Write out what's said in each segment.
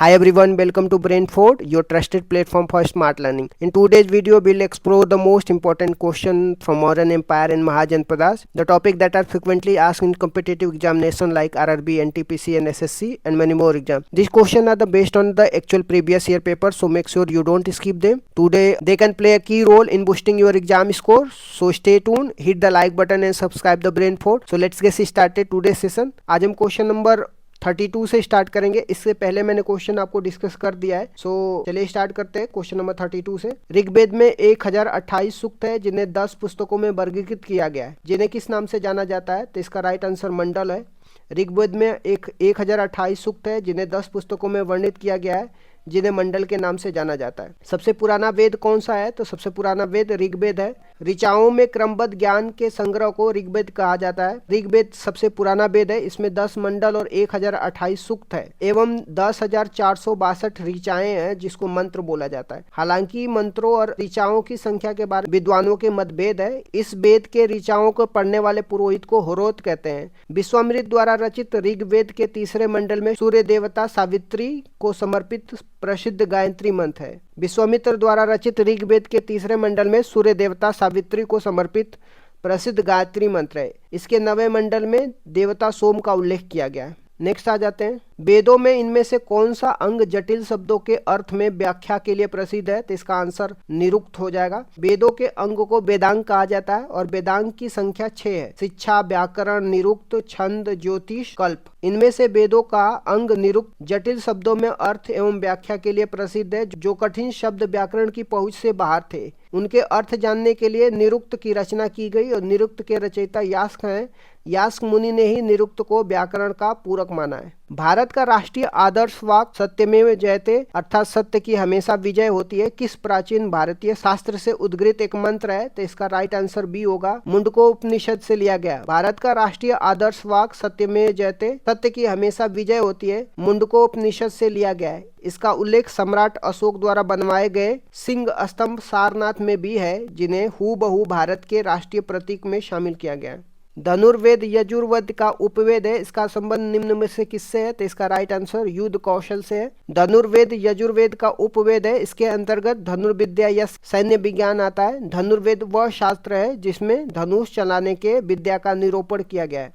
Hi everyone, welcome to Brainford, your trusted platform for smart learning. In today's video, we'll explore the most important question from Mauryan Empire and Mahajanpadas, the topic that are frequently asked in competitive examination like RRB, NTPC and SSC and many more exams. These questions are based on the actual previous year paper, so make sure you don't skip them. Today, they can play a key role in boosting your exam score, so stay tuned, hit the like button and subscribe the Brainford. So let's get started today's session. आज हम question number 32 से start करेंगे। इससे पहले मैंने question आपको discuss कर दिया है, सो चलिए स्टार्ट करते हैं क्वेश्चन नंबर 32 से। ऋग्वेद में 1028 सूक्त है जिन्हें 10 पुस्तकों में वर्गीकृत किया गया है, जिन्हें किस नाम से जाना जाता है? तो इसका राइट आंसर मंडल है। ऋग्वेद में 1028 सूक्त है जिन्हें 10 पुस्तकों में वर्णित किया गया है, जिन्हें मंडल के नाम से जाना जाता है। सबसे पुराना वेद कौन सा है? तो सबसे पुराना वेद ऋग्वेद है। ऋचाओं में क्रमबद्ध ज्ञान के संग्रह को ऋग्वेद कहा जाता है। ऋग्वेद सबसे पुराना वेद है। इसमें 10 मंडल और 1028 सूक्त है एवं 10,462 ऋचाएं हैं जिसको मंत्र बोला जाता है। हालांकि मंत्रों और ऋचाओं की संख्या के बारे में विद्वानों के मतभेद है। इस वेद के ऋचाओं को पढ़ने वाले पुरोहित को होरोत कहते हैं। विश्वामित्र द्वारा रचित ऋग्वेद के तीसरे मंडल में सूर्य देवता सावित्री को समर्पित प्रसिद्ध गायत्री मंत्र है। विश्वामित्र द्वारा रचित ऋग्वेद के तीसरे मंडल में सूर्य देवता सावित्री को समर्पित प्रसिद्ध गायत्री मंत्र है। इसके 9वें मंडल में देवता सोम का उल्लेख किया गया है। नेक्स्ट आ जाते हैं, वेदों में इनमें से कौन सा अंग जटिल शब्दों के अर्थ में व्याख्या के लिए प्रसिद्ध है? तो इसका आंसर निरुक्त हो जाएगा। वेदों के अंग को वेदांग कहा जाता है और वेदांग की संख्या 6 है। शिक्षा, व्याकरण, निरुक्त, छंद, ज्योतिष, कल्प। इनमें से वेदों का अंग निरुक्त जटिल शब्दों में अर्थ एवं व्याख्या के लिए प्रसिद्ध है। जो कठिन शब्द व्याकरण की पहुंच से बाहर थे, उनके अर्थ जानने के लिए निरुक्त की रचना की गई और निरुक्त के रचयिता यास्क हैं। यास्क मुनि ने ही निरुक्त को व्याकरण का पूरक माना है। भारत का राष्ट्रीय आदर्श वाक्य सत्यमेव जयते अर्थात सत्य की हमेशा विजय होती है किस प्राचीन भारतीय शास्त्र से उद्गृत एक मंत्र है? तो इसका राइट आंसर बी होगा, मुंडको उपनिषद से लिया गया। भारत का राष्ट्रीय आदर्श वाक्य सत्यमेव जयते सत्य की हमेशा विजय होती है मुंडको उपनिषद से लिया गया है। इसका उल्लेख सम्राट अशोक द्वारा बनवाए गए सिंह स्तंभ सारनाथ में भी है, जिन्हें हूबहू भारत के राष्ट्रीय प्रतीक में शामिल किया गया है। धनुर्वेद यजुर्वेद का उपवेद है। इसका संबंध निम्न में से किससे है? तो इसका राइट आंसर युद्ध कौशल से है। धनुर्वेद यजुर्वेद का उपवेद है। इसके अंतर्गत धनुर्विद्या या सैन्य विज्ञान आता है। धनुर्वेद वह शास्त्र है जिसमें धनुष चलाने के विद्या का निरूपण किया गया है।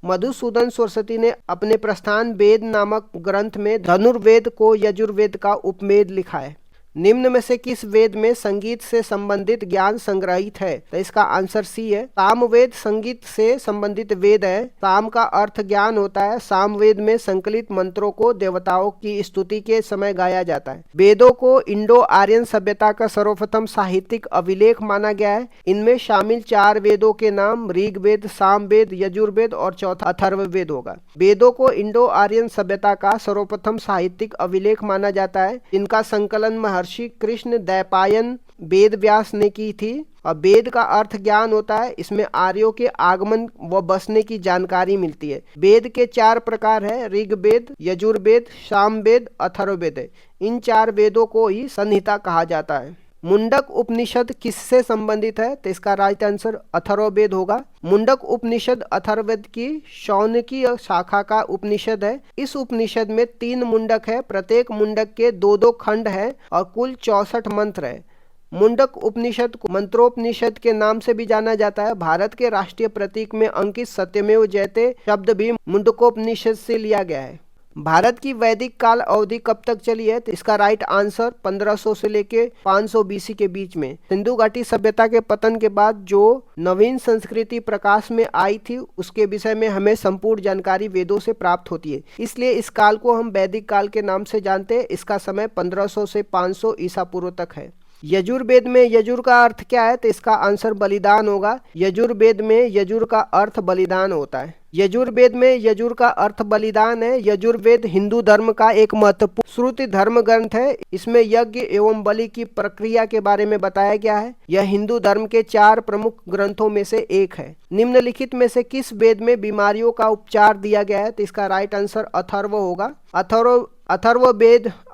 मधुसूदन सरस्वती ने अपने प्रस्थान वेद नामक ग्रंथ में धनुर्वेद को यजुर्वेद का उपवेद लिखा है। निम्न में से किस वेद में संगीत से संबंधित ज्ञान संग्रहित है? तो इसका आंसर सी है। सामवेद संगीत से संबंधित वेद है। साम का अर्थ ज्ञान होता है। सामवेद में संकलित मंत्रों को देवताओं की स्तुति के समय गाया जाता है। वेदों को इंडो आर्यन सभ्यता का सर्वप्रथम साहित्यिक अभिलेख माना गया है। इनमें शामिल 4 वेदों के नाम ऋग्वेद, सामवेद, यजुर्वेद और चौथा अथर्ववेद होगा। वेदों को इंडो आर्यन सभ्यता का सर्वप्रथम साहित्यिक अभिलेख माना जाता है, जिनका संकलन महर्षि कृष्ण द्वैपायन वेद व्यास ने की थी। और वेद का अर्थ ज्ञान होता है। इसमें आर्यों के आगमन व बसने की जानकारी मिलती है। वेद के 4 प्रकार है, ऋग्वेद, यजुर्वेद, सामवेद, अथर्ववेद। इन 4 वेदों को ही संहिता कहा जाता है। मुंडक उपनिषद किससे संबंधित है? तो इसका राइट आंसर अथर्ववेद होगा। मुंडक उपनिषद अथर्ववेद की शौनकी शाखा का उपनिषद है। इस उपनिषद में 3 मुंडक है। प्रत्येक मुंडक के 2-2 खंड है और कुल 64 मंत्र है। मुंडक उपनिषद को मंत्रोपनिषद के नाम से भी जाना जाता है। भारत के राष्ट्रीय प्रतीक में अंकित सत्यमेव जयते शब्द भी मुंडकोपनिषद से लिया गया है। भारत की वैदिक काल अवधि कब तक चली है? तो इसका राइट आंसर 1500 से लेके 500 बीसी के बीच में। सिंधु घाटी सभ्यता के पतन के बाद जो नवीन संस्कृति प्रकाश में आई थी, उसके विषय में हमें संपूर्ण जानकारी वेदों से प्राप्त होती है। इसलिए इस काल को हम वैदिक काल के नाम से जानते हैं। इसका समय 1500 से 500 ईसा पूर्व तक है। यजुर्वेद में यजुर का अर्थ क्या है? तो इसका आंसर बलिदान होगा। यजुर्वेद में यजुर का अर्थ बलिदान होता है। यजुर्वेद में यजुर का अर्थ बलिदान है। यजुर्वेद हिंदू धर्म का एक महत्वपूर्ण श्रुति धर्म ग्रंथ है। इसमें यज्ञ एवं बलि की प्रक्रिया के बारे में बताया गया है। यह हिंदू धर्म के 4 प्रमुख ग्रंथों में से एक है। निम्नलिखित में से किस वेद में बीमारियों का उपचार दिया गया है? तो इसका राइट आंसर अथर्व होगा।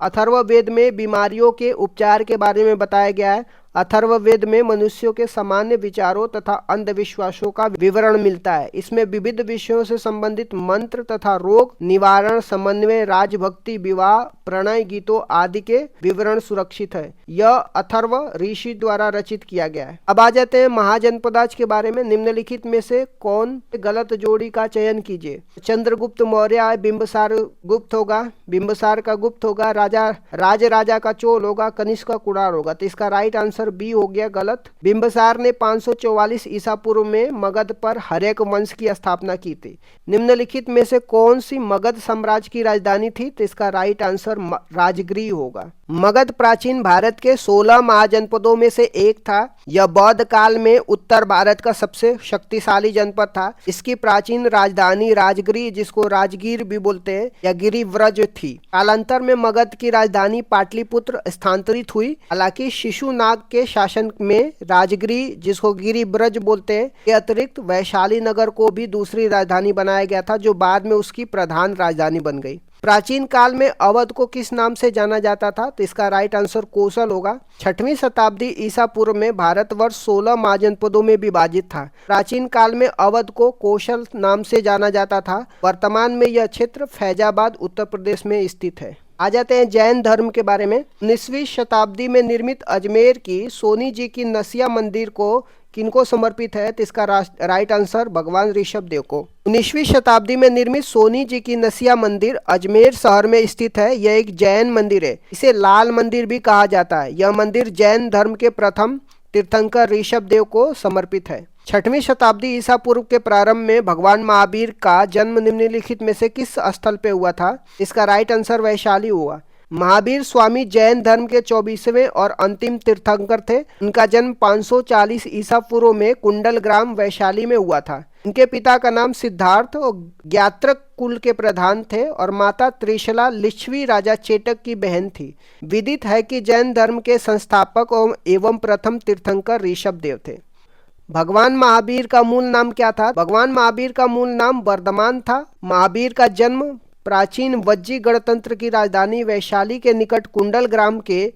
अथर्ववेद में बीमारियों के उपचार के बारे में बताया गया है। अथर्ववेद में मनुष्यों के सामान्य विचारों तथा अंधविश्वासों का विवरण मिलता है। इसमें विविध विषयों से संबंधित मंत्र तथा रोग निवारण, समन्वय, राजभक्ति, विवाह, प्रणय गीतों आदि के विवरण सुरक्षित है। यह अथर्व ऋषि द्वारा रचित किया गया है। अब आ जाते हैं महाजनपदाज के बारे में। निम्नलिखित में से कौन गलत जोड़ी का चयन कीजिए। चंद्रगुप्त मौर्य बिंबिसार गुप्त होगा, बिंबिसार का गुप्त होगा, राजा का चोल होगा, कनिष्क का कुड़ार होगा। तो इसका राइट आंसर बी हो गया गलत। बिंबिसार ने 544 ईसा पूर्व में मगध पर हर्यक वंश की स्थापना की थी। निम्नलिखित में से कौन सी मगध साम्राज्य की राजधानी थी। तो इसका राइट आंसर राजगृह होगा। मगध प्राचीन भारत के 16 महाजनपदों में से एक था। यह बौद्ध काल में उत्तर भारत का सबसे शक्तिशाली जनपद था। इसकी प्राचीन राजधानी राजगृह, जिसको राजगीर भी बोलते हैं, या गिरिव्रज थी। कालांतर में मगध की राजधानी पाटलिपुत्र स्थानांतरित हुई। हालांकि शिशुनाग के शासन में राजगृह, जिसको गिरिव्रज बोलते हैं, के अतिरिक्त वैशाली नगर को भी दूसरी राजधानी बनाया गया था, जो बाद में उसकी प्रधान राजधानी बन गई। प्राचीन काल में अवध को किस नाम से जाना जाता था। तो इसका राइट आंसर कोसल होगा। 6वीं शताब्दी ईसा पूर्व में भारतवर्ष 16 महाजनपदों में विभाजित था। प्राचीन काल में अवध को कोशल नाम से जाना जाता था। वर्तमान में यह क्षेत्र फैजाबाद उत्तर प्रदेश में स्थित है। आ जाते हैं जैन धर्म के बारे में। 19वीं शताब्दी में निर्मित अजमेर की सोनी जी की नसिया मंदिर को किनको समर्पित है। तो इसका राइट आंसर भगवान ऋषभ देव को। 19वीं शताब्दी में निर्मित सोनी जी की नसिया मंदिर अजमेर शहर में स्थित है। यह एक जैन मंदिर है। इसे लाल मंदिर भी कहा जाता है। यह मंदिर जैन धर्म के प्रथम तीर्थंकर ऋषभ देव को समर्पित है। 6वीं शताब्दी ईसा पूर्व के प्रारंभ में भगवान महावीर का जन्म निम्नलिखित में से किस स्थल पे हुआ था। इसका राइट आंसर वैशाली हुआ। महावीर स्वामी जैन धर्म के 24वें और अंतिम तीर्थंकर थे। उनका जन्म 540 ईसा पूर्व में कुंडल ग्राम वैशाली में हुआ था। इनके पिता का नाम सिद्धार्थ और ज्ञात्रक कुल के प्रधान थे और माता त्रिशला लिच्छवी राजा चेटक की बहन थी। विदित है कि जैन धर्म के संस्थापक एवं प्रथम तीर्थंकर ऋषभ देव थे। भगवान महावीर का मूल नाम क्या था। भगवान महावीर का मूल नाम वर्धमान था। महावीर का जन्म प्राचीन वज्जी गणतंत्र की राजधानी वैशाली के निकट कुंडल ग्राम के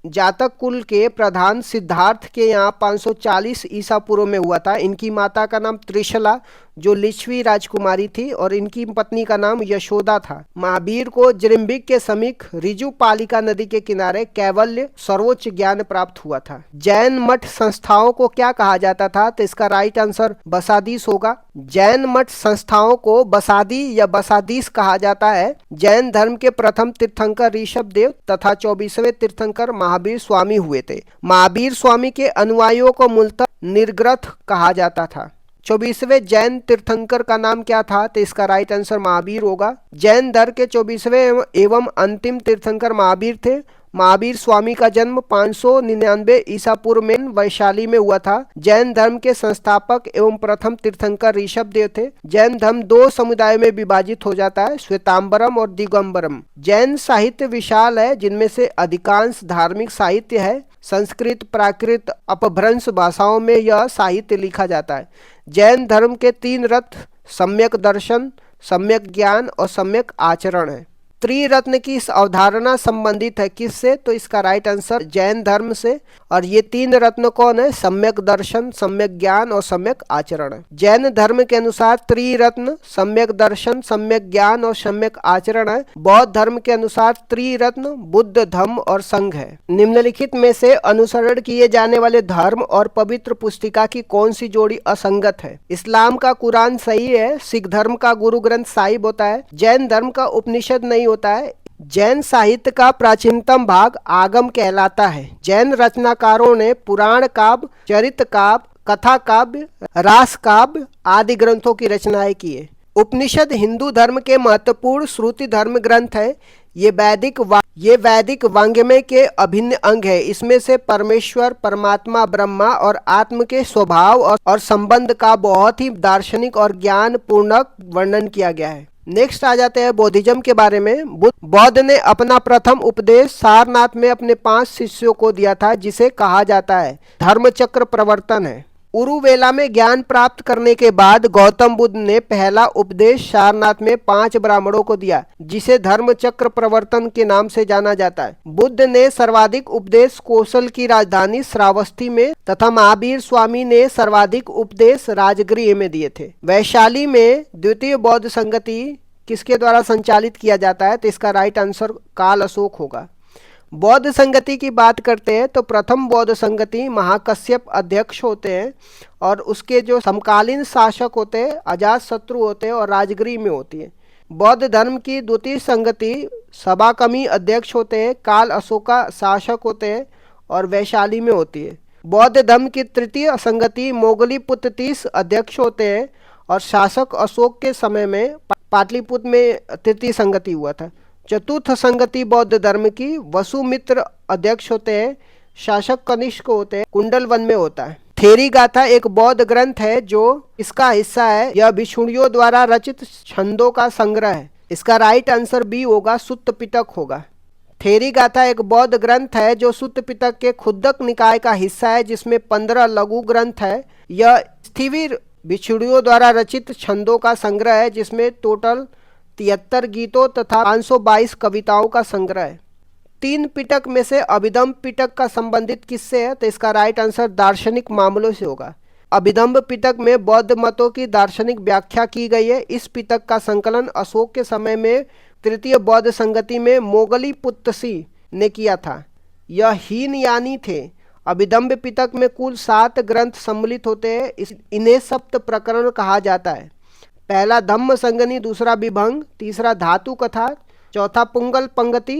जातक कुल के प्रधान सिद्धार्थ के यहाँ 540 ईसा पूर्व में हुआ था। इनकी माता का नाम त्रिशला जो लिच्छवी राजकुमारी थी और इनकी पत्नी का नाम यशोदा था। महावीर को जृंभिक के समीप रिजु पालिका नदी के किनारे कैवल्य सर्वोच्च ज्ञान प्राप्त हुआ था। जैन मठ संस्थाओं को क्या कहा जाता था। तो इसका राइट आंसर बसादीस होगा। जैन मठ संस्थाओं को बसादी या बसादीस कहा जाता है। जैन धर्म के प्रथम तीर्थंकर ऋषभ देव तथा 24वें तीर्थंकर महावीर स्वामी हुए थे। महावीर स्वामी के अनुयायियों को मूलतः निर्ग्रथ कहा जाता था। 24वें जैन तीर्थंकर का नाम क्या था। तो इसका राइट आंसर महावीर होगा। जैन धर्म के 24वें एवं अंतिम तीर्थंकर महावीर थे। महावीर स्वामी का जन्म 599 ईसा पूर्व में वैशाली में हुआ था। जैन धर्म के संस्थापक एवं प्रथम तीर्थंकर ऋषभ देव थे। जैन धर्म 2 समुदायों में विभाजित हो जाता है, श्वेतांबरम और दिगंबरम। जैन साहित्य विशाल है, जिनमें से अधिकांश धार्मिक साहित्य है। संस्कृत, प्राकृत, अपभ्रंश भाषाओं में यह साहित्य लिखा जाता है। जैन धर्म के 3 रत्न सम्यक दर्शन, सम्यक ज्ञान और सम्यक आचरण है। त्रिरत्न की इस अवधारणा संबंधित है किससे। तो इसका राइट आंसर जैन धर्म से। और ये 3 रत्न कौन है। सम्यक दर्शन, सम्यक ज्ञान और सम्यक आचरण है। जैन धर्म के अनुसार त्रिरत्न सम्यक दर्शन, सम्यक ज्ञान और सम्यक आचरण है। बौद्ध धर्म के अनुसार त्रिरत्न बुद्ध, धम्म और संघ है। निम्नलिखित में से अनुसरण किए जाने वाले धर्म और पवित्र पुस्तिका की कौन सी जोड़ी असंगत है। इस्लाम का कुरान सही है। सिख धर्म का गुरु ग्रंथ साहिब होता है। जैन धर्म का उपनिषद नहीं होता है। जैन साहित्य का प्राचीनतम भाग आगम कहलाता है। जैन रचनाकारों ने पुराण काव्य, चरित काव्य, कथा काव्य, रास काव्य आदि ग्रंथों की रचनाएं की है। उपनिषद हिंदू धर्म के महत्वपूर्ण श्रुति धर्म ग्रंथ है। ये वैदिक वांग्मय के अभिन्न अंग है। इसमें से परमेश्वर, परमात्मा, ब्रह्मा और आत्म के स्वभाव और संबंध का बहुत ही दार्शनिक और ज्ञान पूर्णक वर्णन किया गया है। नेक्स्ट आ जाते हैं बौद्धिज्म के बारे में। बौद्ध ने अपना प्रथम उपदेश सारनाथ में अपने 5 शिष्यों को दिया था, जिसे कहा जाता है धर्मचक्र प्रवर्तन है। उरुवेला में ज्ञान प्राप्त करने के बाद गौतम बुद्ध ने पहला उपदेश सारनाथ में 5 ब्राह्मणों को दिया, जिसे धर्म चक्र प्रवर्तन के नाम से जाना जाता है। बुद्ध ने सर्वाधिक उपदेश कौशल की राजधानी श्रावस्ती में तथा महावीर स्वामी ने सर्वाधिक उपदेश राजगृह में दिए थे। वैशाली में द्वितीय बौद्ध संगति किसके द्वारा संचालित किया जाता है? तो इसका राइट आंसर काल अशोक होगा। बौद्ध संगति की बात करते हैं तो प्रथम बौद्ध संगति महाकश्यप अध्यक्ष होते हैं और उसके जो समकालीन शासक होते हैं अजात शत्रु होते हैं और राजगृह में होती है। बौद्ध धर्म की द्वितीय संगति सभाकमी अध्यक्ष होते हैं, काल अशोका शासक होते हैं और वैशाली में होती है। बौद्ध धर्म की तृतीय संगति मोगली पुत्र 30 अध्यक्ष होते हैं और शासक अशोक के समय में पाटलिपुत्र में तृतीय संगति हुआ था। चतुर्थ संगति बौद्ध धर्म की वसुमित्र अध्यक्ष होते हैं, शासक कनिष्क होते हैं, कुंडल वन में होता है। थेरी गाथा एक बौद्ध ग्रंथ है जो इसका हिस्सा है। यह भिक्षुणियों द्वारा रचित छंदों का संग्रह है। इसका राइट आंसर बी होगा, सुत्त पिटक होगा। थेरी गाथा एक बौद्ध ग्रंथ है जो सुत्त पिटक के खुद्दक निकाय का हिस्सा है, जिसमें 15 लघु ग्रंथ है। यह स्थिविर भिक्षुणियों द्वारा रचित छंदों का संग्रह है, जिसमें टोटल 73 गीतों तथा 522 कविताओं का संग्रह है। 3 पिटक में से अभिधम्म पिटक का संबंधित किससे है? तो इसका राइट आंसर दार्शनिक मामलों से होगा। अभिधम्म पिटक में बौद्ध मतों की दार्शनिक व्याख्या की गई है। इस पिटक का संकलन अशोक के समय में तृतीय बौद्ध संगति में मोगली पुत्रसी ने किया था। यह हीनयानी थे। अभिधम्म पिटक में कुल 7 ग्रंथ सम्मिलित होते हैं। इन्हें सप्त प्रकरण कहा जाता है। पहला धम्म संगनी, दूसरा विभंग, तीसरा धातु कथा, चौथा पुंगल पंगति,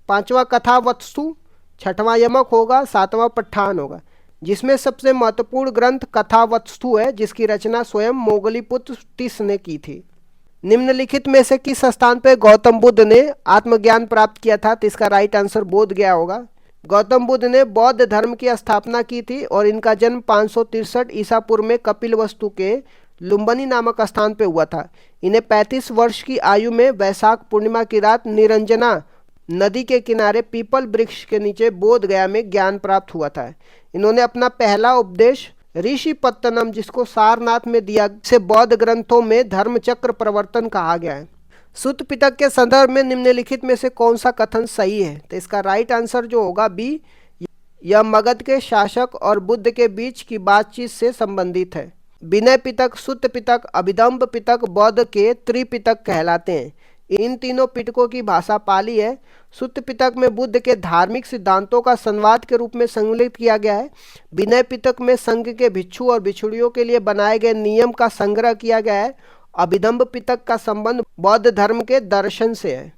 5वां कथा वत्सु, 6वां यमक होगा, 7वां पट्ठान होगा, जिसमें सबसे महत्वपूर्ण ग्रंथ कथा वत्सु है, जिसकी रचना स्वयं मोगलीपुत्र 30 ने की थी। निम्नलिखित में से किस स्थान पर गौतम बुद्ध ने आत्मज्ञान प्राप्त किया था? तो इसका राइट आंसर बोध गया होगा। गौतम बुद्ध ने बौद्ध धर्म की स्थापना की थी और इनका जन्म 563 ईसा पूर्व में कपिलवस्तु के लुम्बिनी नामक स्थान पे हुआ था। इन्हें 35 वर्ष की आयु में वैशाख पूर्णिमा की रात निरंजना नदी के किनारे पीपल वृक्ष के नीचे बोध गया में ज्ञान प्राप्त हुआ था। इन्होंने अपना पहला उपदेश ऋषिपत्तनम, जिसको सारनाथ में दिया, से बौद्ध ग्रंथों में धर्म चक्र प्रवर्तन कहा गया है। सुत्त पिटक के संदर्भ में निम्नलिखित में से कौन सा कथन सही है? तो इसका राइट आंसर जो होगा बी, यह मगध के शासक और बुद्ध के बीच की बातचीत से संबंधित है। विनय पिटक, सुत्त पिटक, अभिधम्म पिटक बौद्ध के त्रिपिटक कहलाते हैं। इन तीनों पिटकों की भाषा पाली है। सुत्त पिटक में बुद्ध के धार्मिक सिद्धांतों का संवाद के रूप में संकलित किया गया है। विनय पिटक में संघ के भिक्षु और भिक्षुणियों के लिए बनाए गए नियम का संग्रह किया गया है। अभिधम्म पिटक का संबंध बौद्ध धर्म के दर्शन से है।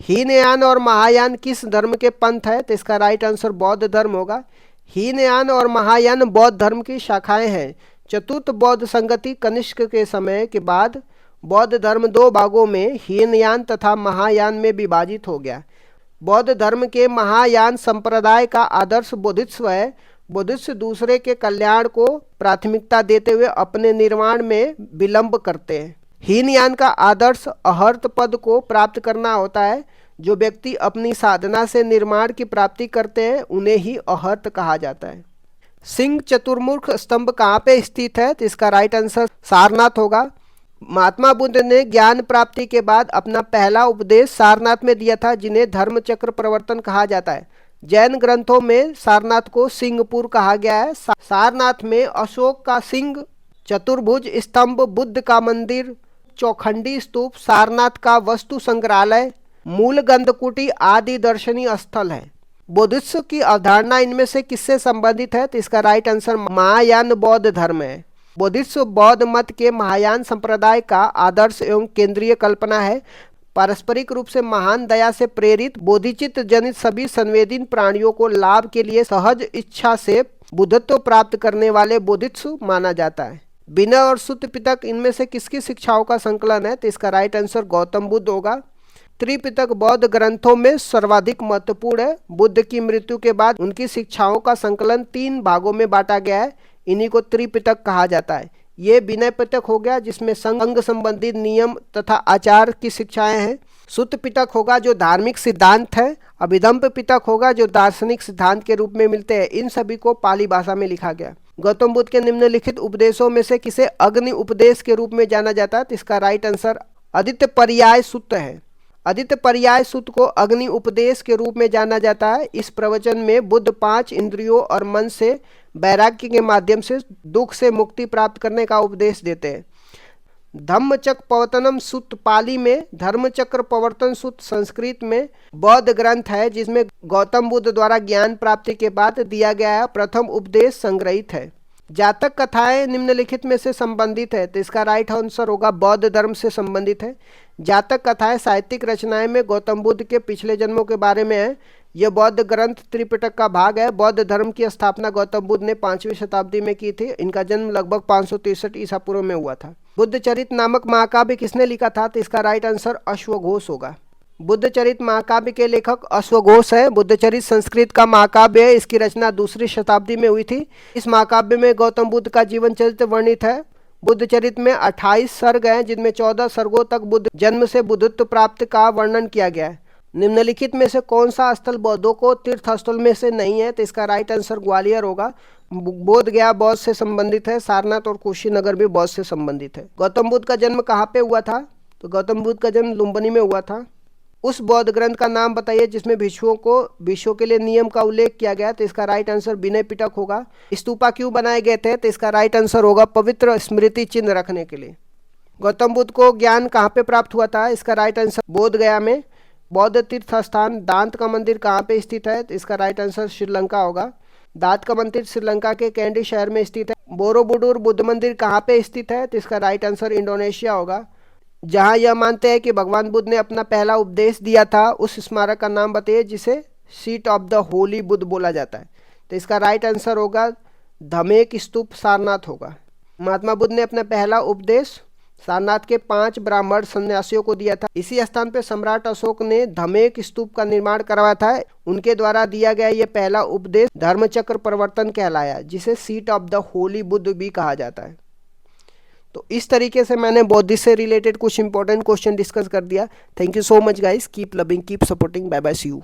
हीनयान और महायान किस धर्म के पंथ है? तो इसका राइट आंसर बौद्ध धर्म होगा। हीनयान और महायान बौद्ध धर्म की शाखाएं हैं। चतुर्थ बौद्ध संगति कनिष्क के समय के बाद बौद्ध धर्म 2 भागों में हीनयान तथा महायान में विभाजित हो गया। बौद्ध धर्म के महायान संप्रदाय का आदर्श बोधित्व है। बोधित्व दूसरे के कल्याण को प्राथमिकता देते हुए अपने निर्माण में विलंब करते हैं। हीनयान का आदर्श अहर्त पद को प्राप्त करना होता है। जो व्यक्ति अपनी साधना से निर्माण की प्राप्ति करते हैं उन्हें ही अहर्त कहा जाता है। सिंह चतुर्मुख स्तंभ कहाँ पे स्थित है? तो इसका राइट आंसर सारनाथ होगा। महात्मा बुद्ध ने ज्ञान प्राप्ति के बाद अपना पहला उपदेश सारनाथ में दिया था, जिन्हें धर्म चक्र प्रवर्तन कहा जाता है। जैन ग्रंथों में सारनाथ को सिंहपुर कहा गया है। सारनाथ में अशोक का सिंह, चतुर्भुज स्तंभ, बुद्ध का मंदिर, चौखंडी स्तूप, सारनाथ का वस्तु संग्रहालय, मूल गंधकुटी आदि दर्शनीय स्थल है। बोधित्व की अवधारणा इनमें से किससे संबंधित है? तो इसका राइट आंसर महायान बौद्ध धर्म है। बोधित्व बौद्ध मत के महायान संप्रदाय का आदर्श एवं केंद्रीय कल्पना है। पारस्परिक रूप से महान दया से प्रेरित बोधिचित्त जनित सभी संवेदीन प्राणियों को लाभ के लिए सहज इच्छा से बुद्धत्व प्राप्त करने वाले बोधित्व माना जाता है। विनय और सुत्त पिटक इनमें से किसकी शिक्षाओं का संकलन है? तो इसका राइट आंसर गौतम बुद्ध होगा। त्रिपिटक बौद्ध ग्रंथों में सर्वाधिक महत्वपूर्ण है। बुद्ध की मृत्यु के बाद उनकी शिक्षाओं का संकलन 3 भागों में बांटा गया है। इन्हीं को त्रिपिटक कहा जाता है। ये विनय पिटक हो गया, जिसमें संघ संबंधित नियम तथा आचार की शिक्षाएं हैं। सुत्त पिटक होगा जो धार्मिक सिद्धांत है। अभिधम्म पिटक होगा जो दार्शनिक सिद्धांत के रूप में मिलते हैं। इन सभी को पाली भाषा में लिखा गया। गौतम बुद्ध के निम्नलिखित उपदेशों में से किसे अग्नि उपदेश के रूप में जाना जाता है? तो इसका राइट आंसर आदित्य पर्याय सूत्र है। आदित्य पर्याय सूत्र को अग्नि उपदेश के रूप में जाना जाता है। इस प्रवचन में बुद्ध 5 इंद्रियों और मन से वैराग्य के माध्यम से दुख से मुक्ति प्राप्त करने का उपदेश देते हैं। धम्मचक्र प्रवर्तनम सूत्र पाली में, धर्मचक्र प्रवर्तन सूत्र संस्कृत में बौद्ध ग्रंथ है जिसमें गौतम बुद्ध द्वारा ज्ञान प्राप्ति के बाद दिया गया प्रथम उपदेश संग्रहित है। जातक कथाएं निम्नलिखित में से संबंधित है? तो इसका राइट आंसर होगा बौद्ध धर्म से संबंधित है। जातक कथाएं साहित्यिक रचनाएं में गौतम बुद्ध के पिछले जन्मों के बारे में है। यह बौद्ध ग्रंथ त्रिपिटक का भाग है। बौद्ध धर्म की स्थापना गौतम बुद्ध ने 5वीं शताब्दी में की थी। इनका जन्म लगभग 563 ईसा पूर्व में हुआ था। बुद्धचरित नामक महाकाव्य किसने लिखा था? तो इसका राइट आंसर अश्वघोष होगा। बुद्धचरित महाकाव्य के लेखक अश्वघोष है। बुद्धचरित संस्कृत का महाकाव्य है। इसकी रचना 2री शताब्दी में हुई थी। इस महाकाव्य में गौतम बुद्ध का जीवन चरित्र वर्णित है। बुद्धचरित में 28 सर्ग हैं जिनमें 14 सर्गों तक बुद्ध जन्म से बुद्धत्व प्राप्त का वर्णन किया गया है। निम्नलिखित में से कौन सा स्थल बौद्धों को तीर्थ स्थल में से नहीं है? तो इसका राइट आंसर ग्वालियर होगा। बोध गया बौद्ध से संबंधित है। सारनाथ और कुशीनगर भी बौद्ध से संबंधित है। गौतम बुद्ध का जन्म कहाँ पे हुआ था? तो गौतम बुद्ध का जन्म लुम्बिनी में हुआ था। उस बौद्ध ग्रंथ का नाम बताइए जिसमें भिक्षुओं के लिए नियम का उल्लेख किया गया। तो इसका राइट आंसर विनय पिटक होगा। स्तूपा क्यों बनाए गए थे? तो इसका राइट आंसर होगा पवित्र स्मृति चिन्ह रखने के लिए। गौतम बुद्ध को ज्ञान कहाँ पे प्राप्त हुआ था? इसका राइट आंसर बोध गया में। बौद्ध तीर्थ स्थान दांत का मंदिर कहाँ पे स्थित है? तो इसका राइट आंसर श्रीलंका होगा। दांत का मंदिर श्रीलंका के कैंडी शहर में स्थित है। बोरोबुडुर बुद्ध मंदिर कहाँ पे स्थित है? तो इसका राइट आंसर इंडोनेशिया होगा। जहाँ यह मानते हैं कि भगवान बुद्ध ने अपना पहला उपदेश दिया था उस स्मारक का नाम बताइए जिसे seat of the Holi Buddha बोला जाता है। तो इसका राइट आंसर होगा धमेक स्तूप सारनाथ होगा। महात्मा बुद्ध ने अपना पहला उपदेश सारनाथ के 5 ब्राह्मण सन्यासियों को दिया था। इसी स्थान पर सम्राट अशोक ने धमेक स्तूप का निर्माण करवाया था। उनके द्वारा दिया गया ये पहला उपदेश धर्मचक्र प्रवर्तन कहलाया जिसे seat of the Holi Buddha भी कहा जाता है। तो इस तरीके से मैंने बौद्ध से रिलेटेड कुछ इंपॉर्टेंट क्वेश्चन डिस्कस कर दिया। Thank you so much guys. Keep loving, keep supporting. Bye bye, see you.